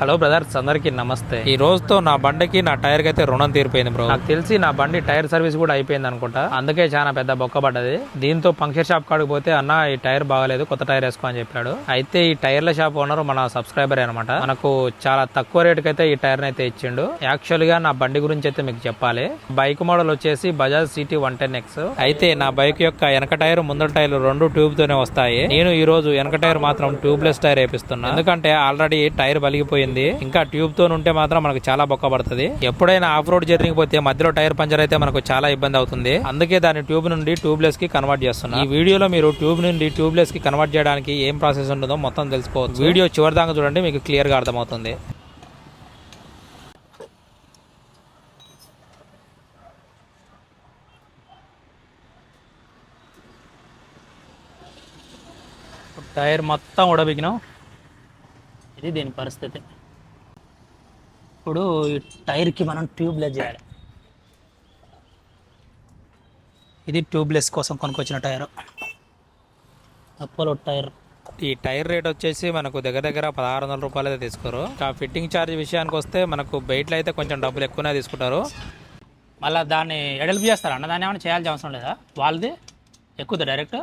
Hello brothers, అందరికి నమస్తే. ఈ రోజుతో నా బండికి నా టైర్ కి అయితే రుణం తీరిపోయింది బ్రో. నాకు తెలిసి నా బండి టైర్ సర్వీస్ కూడా అయిపోయింది అనుకుంటా, అందుకే చాలా పెద్ద బొక్క పడ్డది. దీంతో పంక్చర్ షాప్ కాడికి పోతే అన్న ఈ టైర్ బాగాలేదు, కొత్త టైర్ వేసుకో అని చెప్పాడు. అయితే ఈ టైర్ల షాప్ ఓనర్ మన సబ్స్క్రైబర్ అనమాట. మనకు చాలా తక్కువ రేటుకి అయితే ఈ టైర్ అయితే ఇచ్చిండు. యాక్చువల్ గా నా బండి గురించి అయితే మీకు చెప్పాలి. బైక్ మోడల్ వచ్చేసి బజాజ్ సిటీ 110X. అయితే నా బైక్ యొక్క వెనక టైర్ ముందర టైర్ రెండు ట్యూబ్ తోనే వస్తాయి. నేను ఈ రోజు వెనక టైర్ మాత్రం ట్యూబ్లెస్ టైర్ వేపిస్తున్నా, ఎందుకంటే ఆల్రెడీ టైర్ బలిగిపోయింది. ఇంకా ట్యూబ్ తో ఉంటే మాత్రం మనకు చాలా బొక్క పడుతుంది. ఎప్పుడైనా ఆఫ్ రోడ్ జర్నీకి పోతే మధ్యలో టైర్ పంచర్ అయితే మనకు చాలా ఇబ్బంది అవుతుంది. అందుకే దాని ట్యూబ్ నుండి ట్యూబ్లెస్ కి కన్వర్ట్ చేస్తున్నా. ఈ వీడియోలో మీరు ట్యూబ్ నుండి ట్యూబ్లెస్ కి కన్వర్ట్ చేయడానికి ఏం ప్రాసెస్ ఉంటుందో మొత్తం తెలుసుకోవచ్చు. వీడియో చివరి దాకా చూడండి, మీకు క్లియర్ గా అర్థమవుతుంది. టైర్ మొత్తం ఉడబికినాం. ఇది దీని పరిస్థితి. ఇప్పుడు ఈ టైర్కి మనం ట్యూబ్లెస్ చేయాలి. ఇది ట్యూబ్లెస్ కోసం కొనుక్కొచ్చిన టైర్, అపోలో టైర్. ఈ టైర్ రేట్ వచ్చేసి మనకు దగ్గర దగ్గర 1600 రూపాయలు అయితే తీసుకోరు. ఆ ఫిట్టింగ్ ఛార్జ్ విషయానికి వస్తే మనకు బయటలో అయితే కొంచెం డబ్బులు ఎక్కువనే తీసుకుంటారు. మళ్ళీ దాన్ని ఎడల్పు చేస్తారా అన్న? దాన్ని ఏమైనా చేయాల్సిన అవసరం లేదా? వాళ్ళది ఎక్కువ డైరెక్ట్.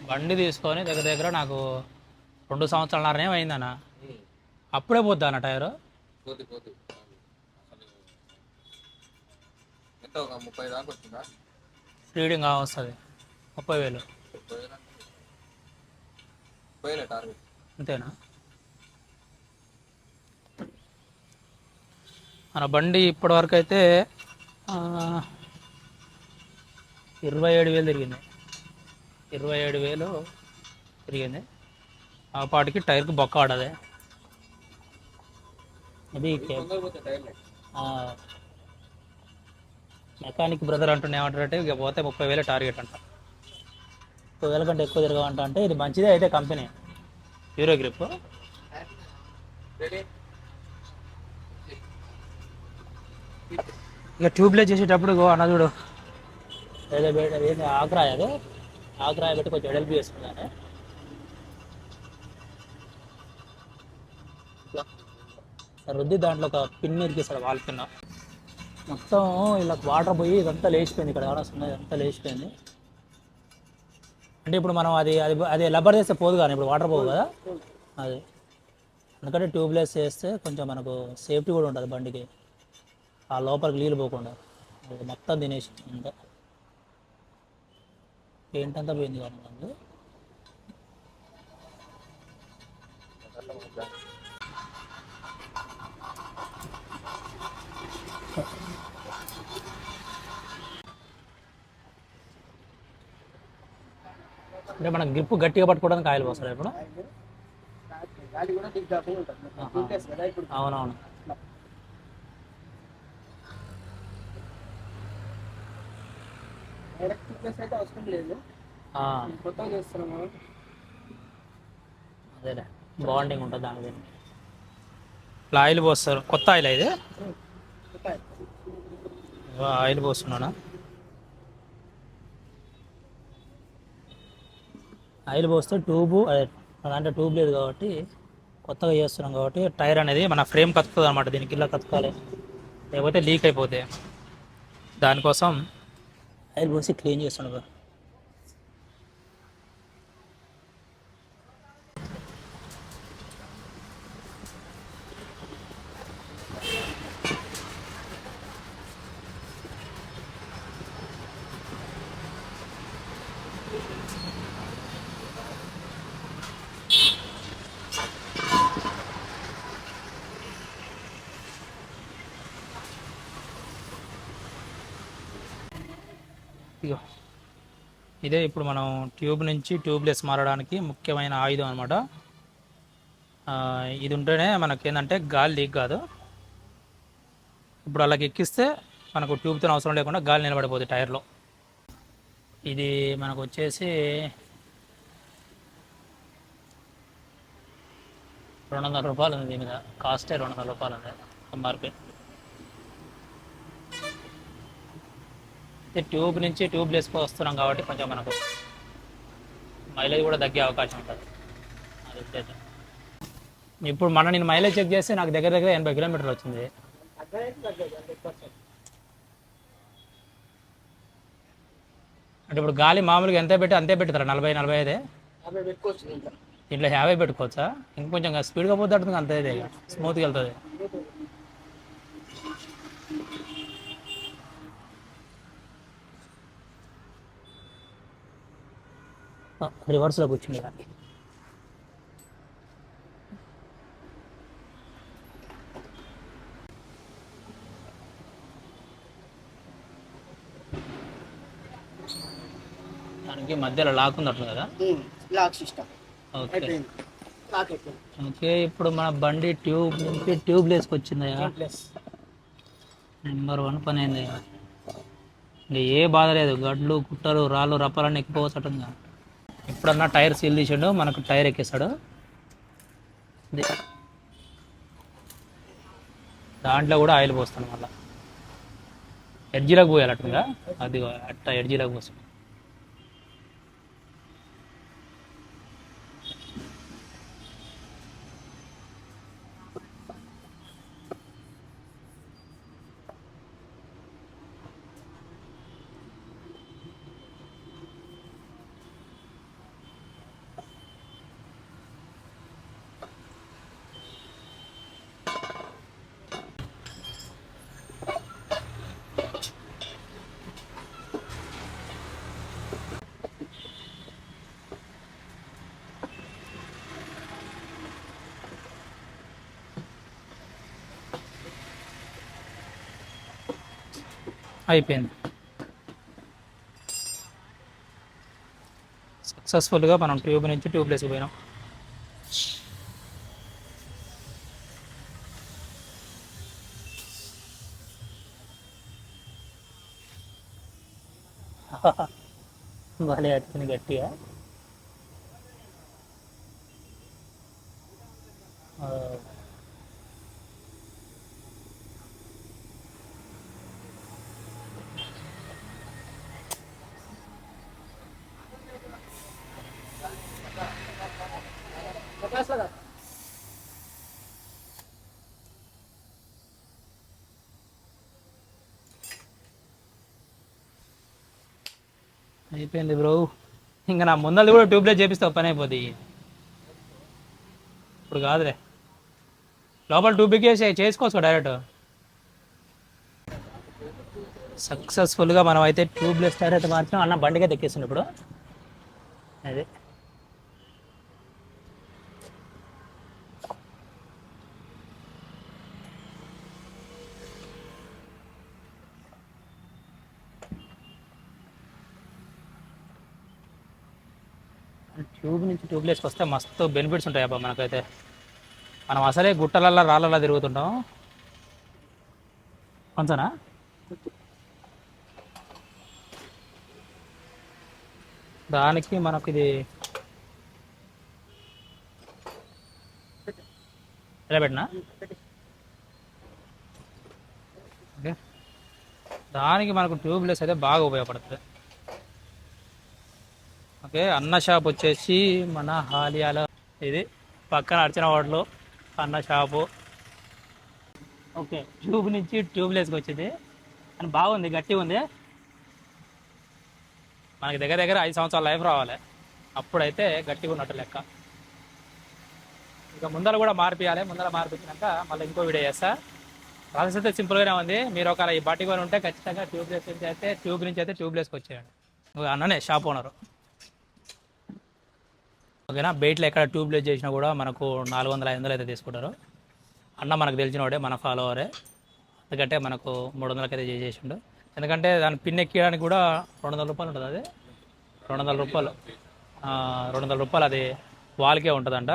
బండి తీసుకొని దగ్గర దగ్గర నాకు 2 సంవత్సరాలన్నరనే అయిందన్న. అప్పుడే పోద్దా అన్న టైరు? రీడింగ్ వస్తుంది 30,000. అంతేనా? మన బండి ఇప్పటి వరకు అయితే 27,000 తిరిగింది. 27,000 తిరిగింది. ఆ పాటికి టైర్కి బొక్క ఆడదే. ఇది మెకానిక్ బ్రదర్ అంటుండే ఏమంటారంటే, ఇక పోతే 30,000 టార్గెట్ అంట. 30,000 కంటే ఎక్కువ తిరగమంట. అంటే ఇది మంచిదే అయితే కంపెనీ హీరో గ్రిప్. ఇక ట్యూబ్లెస్ చేసేటప్పుడు అన్న చూడు, ఏదో ఆగ్రాయ, అదే ఆగ్రాయ పెట్టి కొంచెం ఎడల్పి చేసుకున్నాను. రుద్ది దాంట్లో ఒక పిన్ ఇరికిస్తాడు, వాల్ పిన్. మొత్తం ఇలా వాటర్ పోయి ఇదంతా లేచిపోయింది. ఇక్కడ కావాల్సిన ఇదంతా లేచిపోయింది. అంటే ఇప్పుడు మనం అది అది అది రబ్బర్ చేస్తే పోదు, కానీ ఇప్పుడు వాటర్ పోదు కదా అది. ఎందుకంటే ట్యూబ్లెస్ చేస్తే కొంచెం మనకు సేఫ్టీ కూడా ఉంటుంది బండికి, ఆ లోపలికి నీళ్ళు పోకుండా. మొత్తం తినేసి అంతా పెయింట్ అంతా పోయింది కానీ అంటే మన గ్రిప్ గట్టిగా పట్టుకోవడానికి ఆయిల్ పోస్తారు ఇప్పుడు. అవునవును. అదేలే, బాండింగ్ ఉంటుంది దాని. ఆయిల్ పోస్తారు. కొత్త ఆయిల్ ఇది. ఆయిల్ పోస్తున్నానా? ఆయిల్ పోస్తే ట్యూబు అంటే ట్యూబ్ లేదు కాబట్టి కొత్తగా చేస్తున్నాం కాబట్టి టైర్ అనేది మన ఫ్రేమ్ కతుకుతుంది అనమాట. దీనికి ఇలా కతకాలి, లేకపోతే లీక్ అయిపోతాయి. దానికోసం ఆయిల్ పోసి క్లీన్ చేస్తున్నాడు. ఇగో ఇదే ఇప్పుడు మనం ట్యూబ్ నుంచి ట్యూబ్లెస్ మారడానికి ముఖ్యమైన ఆయుధం అనమాట. ఇది ఉంటేనే మనకి ఏంటంటే గాలి లీక్ కాదు. ఇప్పుడు అలాగ ఎక్కిస్తే మనకు ట్యూబ్తో అవసరం లేకుండా గాలి నిలబడిపోతుంది టైర్లో. ఇది మనకు వచ్చేసి 200 రూపాయలు ఉంది. దీని మీద కాస్టే 200 రూపాయలు ఉంది ఎంఆర్పి. ట్యూబ్ నుంచి ట్యూబ్లెస్ వస్తున్నాం కాబట్టి కొంచెం మనకు మైలేజ్ కూడా తగ్గే అవకాశం ఉంటుంది. అది వచ్చేది ఇప్పుడు నేను మైలేజ్ చెక్ చేస్తే నాకు దగ్గర 80 కిలోమీటర్లు వచ్చింది. అంటే ఇప్పుడు గాలి మామూలుగా ఎంత పెట్టి అంతే పెట్టుతారా? 40-45 ఇంట్లో 50 పెట్టుకోవచ్చా? ఇంకొంచెం స్పీడ్గా పోతే అడుగుతుంది అంతే, స్మూత్గా వెళ్తుంది. రివర్స్లో కూర్చుంది కానీ దానికి మధ్యలో లాక్ ఉంది అట్లా కదా, లాక్ సిస్టమ్. ఓకే ఇప్పుడు మన బండి ట్యూబ్ నుంచి ట్యూబ్లెస్కి వచ్చిందయ్యా. నెంబర్ 1 పని అయింది. ఇంకా ఏ బాధ లేదు, గడ్లు కుట్టలు రాళ్ళు రప్పాలన్నీ ఎక్కిపోవచ్చటంగా. ఇప్పుడన్నా టైర్ సీల్ తీసాడు, మనకు టైర్ ఎక్కిస్తాడు. దాంట్లో కూడా ఆయిల్ పోస్తాను మళ్ళీ. ఎడ్జీలకు పోయాలి అట్టుగా, అది అట్ట ఎడ్జీలకు పోస్తాం. అయిపోయింది. సక్సెస్ఫుల్గా మనం ట్యూబ్ నుంచి ట్యూబ్లెస్కి పోయినాం. భలే వచ్చింది గట్టిగా. అయిపోయింది బ్రో. ఇంకా నా ముందర కూడా ట్యూబ్లెస్ చేపిస్తే పని అయిపోద్ది. ఇప్పుడు కాదులే, లోపల ట్యూబ్కి చేసుకోవచ్చు డైరెక్ట్. సక్సెస్ఫుల్గా మనం అయితే ట్యూబ్లెస్ టైర్ అయితే మార్చాం. అన్న బండిగా తెక్కేస్తుంది ఇప్పుడు. అదే ట్యూబ్ నుంచి ట్యూబ్లెస్కి వస్తే మస్తు బెనిఫిట్స్ ఉంటాయి అబ్బా మనకైతే. మనం అసలే గుట్టలల్లో రాళ్ళల్లో తిరుగుతుంటాం. కొంచెనా దానికి మనకు ఇది ఎలా పెట్టినా ఓకే. దానికి మనకు ట్యూబ్లెస్ అయితే బాగా ఉపయోగపడుతుంది. ఓకే, అన్న షాప్ వచ్చేసి మన హాలియాలో, ఇది పక్కన అర్చన వాడలో అన్న షాపు. ఓకే, ట్యూబ్ నుంచి ట్యూబ్లెస్కి వచ్చింది అని బాగుంది, గట్టిగా ఉంది. మనకి దగ్గర 5 సంవత్సరాల లైఫ్ రావాలి, అప్పుడైతే గట్టిగా ఉన్నట్టు లెక్క. ఇక ముందర కూడా మార్పియాలి. ముందర మార్పించినాక మళ్ళీ ఇంకో వీడియో చేస్తా. ప్రాసెస్ అయితే సింపుల్గానే ఉంది. మీరు ఒకవేళ ఈ బాటి కొని ఉంటే ఖచ్చితంగా ట్యూబ్లెస్ నుంచి అయితే ట్యూబ్లెస్కి వచ్చేయండి. అన్ననే షాప్ ఓనరు. ఓకేనా, బయటలో ఎక్కడ ట్యూబ్లెస్ చేసినా కూడా మనకు 400-500 అయితే తీసుకుంటారు. అన్న మనకు తెలిసిన వాడే, మన ఫాలోవరే. ఎందుకంటే మనకు 300కి అయితే చేసేసిండు. ఎందుకంటే దాని పిన్ ఎక్కడానికి కూడా 200 రూపాయలు ఉంటుంది. అది 200 రూపాయలు, 200 రూపాయలు అది వాల్కే ఉంటుందంట.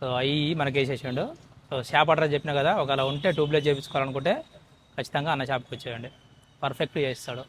సో అవి మనకి వేసేసిండు. సో షాప్ అడ్రస్ చెప్పినా కదా, ఒకవేళ ఉంటే ట్యూబ్లెస్ చేయించుకోవాలనుకుంటే ఖచ్చితంగా అన్న షాప్కి వచ్చేయండి, పర్ఫెక్ట్ చేస్తాడు.